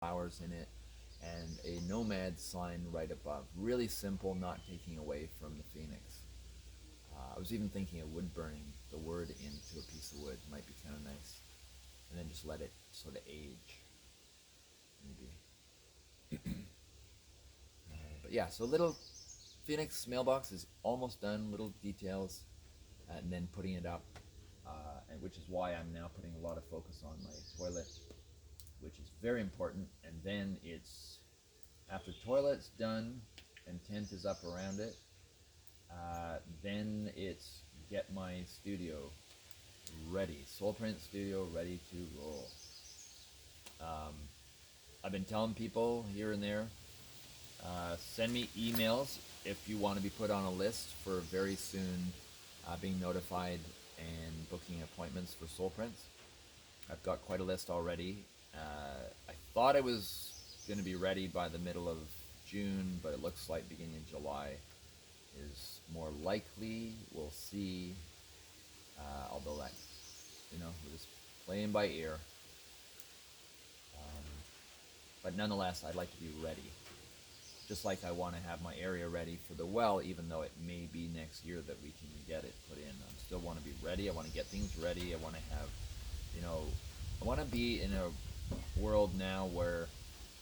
flowers in it, and a nomad sign right above. Really simple, not taking away from the phoenix. I was even thinking of wood burning the word into a piece of wood might be kind of nice, and then just let it sort of age, maybe. But yeah, so little Phoenix mailbox is almost done. Little details, and then putting it up, and which is why I'm now putting a lot of focus on my toilet, which is very important. And then it's after toilet's done and tent is up around it, then it's get my studio ready, Soulprint Studio ready to roll. Um, I've been telling people here and there, send me emails if you want to be put on a list for very soon being notified and booking appointments for Soul Prints. I've got quite a list already. I thought I was going to be ready by the middle of June, but it looks like beginning of July is more likely. We'll see. Although that, we're just playing by ear. Um, but nonetheless, I'd like to be ready. Just like I want to have my area ready for the well, even though it may be next year that we can get it put in. I still want to be ready. I want to get things ready. I want to have, you know, I want to be in a world now where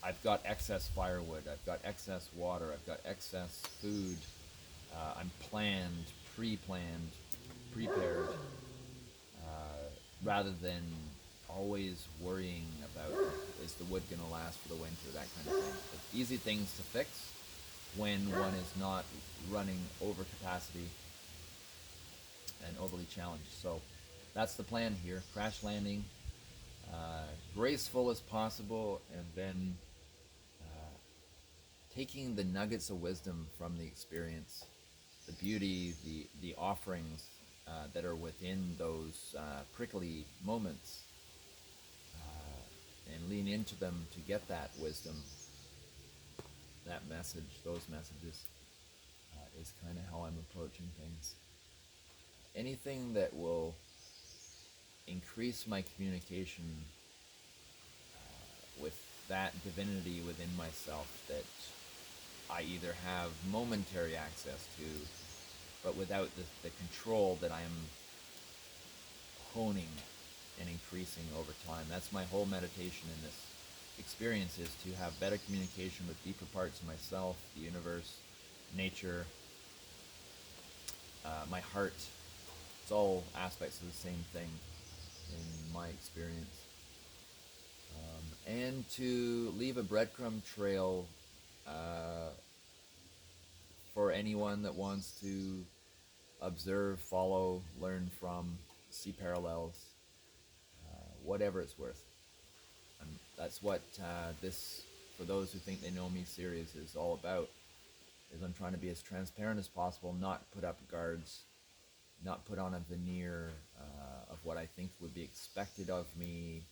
I've got excess firewood, I've got excess water, I've got excess food. I'm planned, pre-planned, prepared, rather than always worrying about is the wood going to last for the winter, that kind of thing. It's easy things to fix when one is not running over capacity and overly challenged. So that's the plan here. Crash landing, graceful as possible, and then taking the nuggets of wisdom from the experience, the beauty, the offerings that are within those prickly moments, and lean into them to get that wisdom, that message, those messages, is kind of how I'm approaching things. Anything that will increase my communication with that divinity within myself that I either have momentary access to, but without the control that I'm honing and increasing over time. That's my whole meditation in this experience, is to have better communication with deeper parts of myself, the universe, nature, my heart. It's all aspects of the same thing in my experience. And to leave a breadcrumb trail for anyone that wants to observe, follow, learn from, see parallels, whatever it's worth. And that's what this, for those who think they know me series, is all about. Is I'm trying to be as transparent as possible, not put up guards, not put on a veneer of what I think would be expected of me.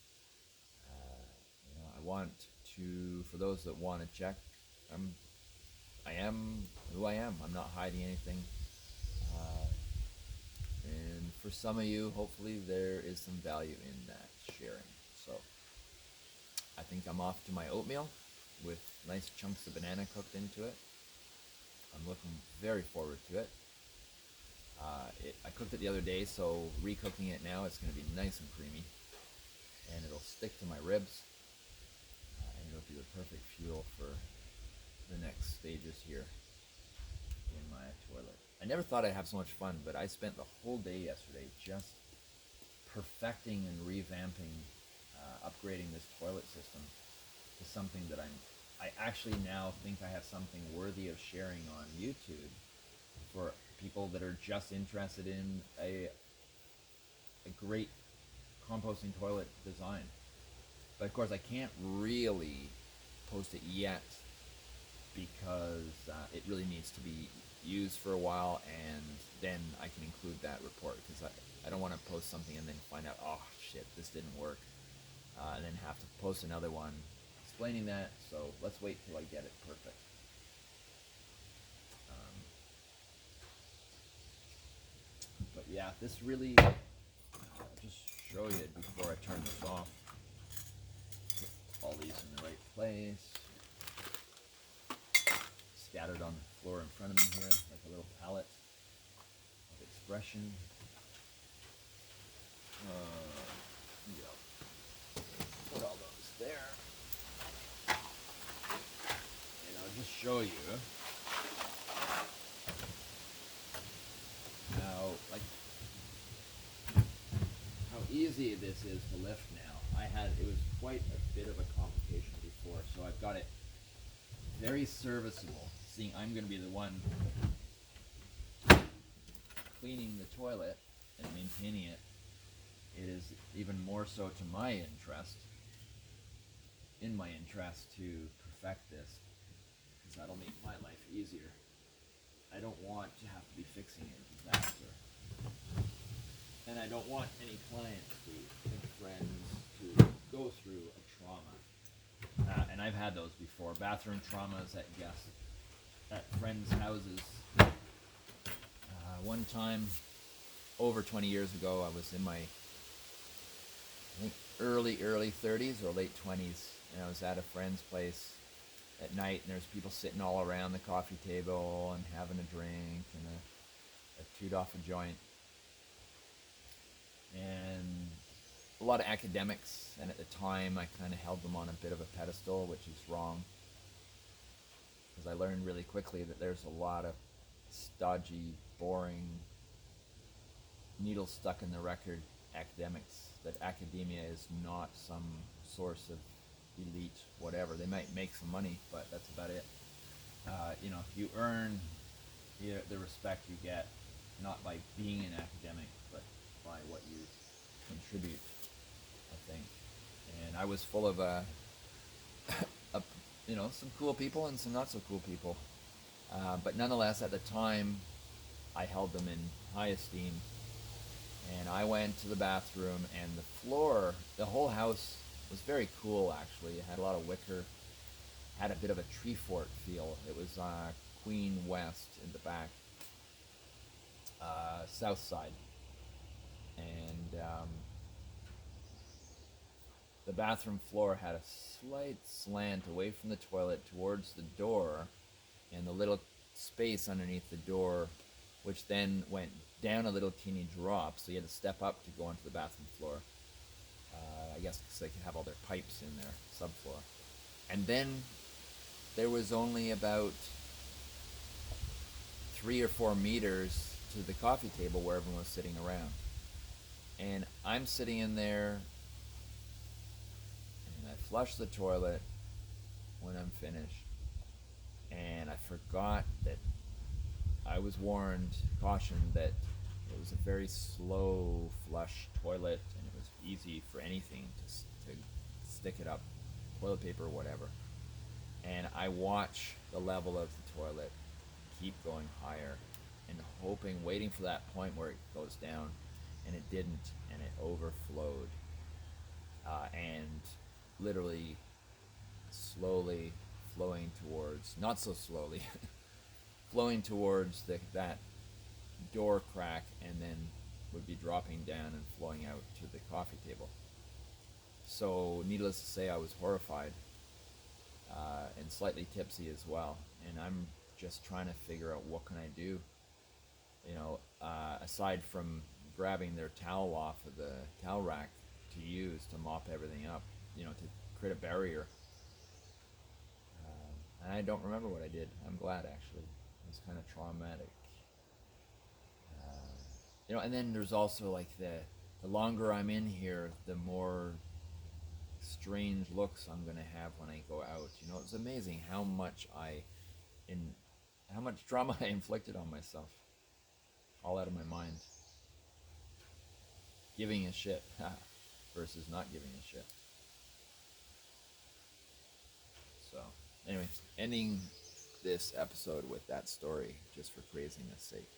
I want to, for those that want to check, I am who I am. I'm not hiding anything. And for some of you, hopefully there is some value in that sharing. So I think I'm off to my oatmeal with nice chunks of banana cooked into it. I'm looking very forward to it. I cooked it the other day, so recooking it now, it's going to be nice and creamy. And it'll stick to my ribs. And it'll be the perfect fuel for the next stages here in my toilet. I never thought I'd have so much fun, but I spent the whole day yesterday just perfecting and revamping, upgrading this toilet system to something that I actually now think I have something worthy of sharing on YouTube for people that are just interested in a great composting toilet design. But of course, I can't really post it yet because it really needs to be used for a while, and then I can include that report, because I don't want to post something and then find out, oh shit, this didn't work, and then have to post another one explaining that. So let's wait till I get it perfect. But yeah, this really, just show you before I turn this off, all these in the right place. Scattered on the floor in front of me here, like a little palette of expression. Yeah. Put all those there. And I'll just show you how easy this is to lift now. It was quite a bit of a complication before, so I've got it very serviceable, seeing I'm going to be the one cleaning the toilet and maintaining it. It is even more so to my interest, to perfect this, because that'll make my life easier. I don't want to have to be fixing a disaster. And I don't want any clients and friends to go through a trauma. And I've had those before. Bathroom traumas at friends' houses. One time, over 20 years ago, I was in my, I think, early 30s or late 20s, and I was at a friend's place at night, and there's people sitting all around the coffee table and having a drink and a toot off a joint. And a lot of academics, and at the time I kind of held them on a bit of a pedestal, which is wrong, because I learned really quickly that there's a lot of stodgy, boring, needle stuck in the record academics, that academia is not some source of elite whatever. They might make some money, but that's about it. You earn the respect you get not by being an academic, but by what you contribute, I think. And I was full of some cool people and some not so cool people, but nonetheless, at the time, I held them in high esteem. And I went to the bathroom, and the whole house was very cool, actually. It had a lot of wicker, had a bit of a tree fort feel. It was Queen West in the back, south side. And the bathroom floor had a slight slant away from the toilet towards the door, and the little space underneath the door, which then went down a little teeny drop, so you had to step up to go onto the bathroom floor. I guess because they could have all their pipes in there, subfloor. And then there was only about 3 or 4 meters to the coffee table where everyone was sitting around. And I'm sitting in there, and I flush the toilet when I'm finished. And I forgot that I was cautioned that it was a very slow flush toilet, and it was easy for anything to stick it up, toilet paper or whatever. And I watch the level of the toilet keep going higher, and waiting for that point where it goes down, and it didn't, and it overflowed, and literally slowly flowing towards, not so slowly, flowing towards that door crack, and then would be dropping down and flowing out to the coffee table. So needless to say, I was horrified, and slightly tipsy as well, and I'm just trying to figure out what can I do, aside from grabbing their towel off of the towel rack to use to mop everything up, to create a barrier. And I don't remember what I did. I'm glad, actually. It was kind of traumatic. And then there's also like the longer I'm in here, the more strange looks I'm gonna have when I go out. It's amazing how much trauma I inflicted on myself, all out of my mind. Giving a shit versus not giving a shit. So, anyways, ending this episode with that story just for craziness sake.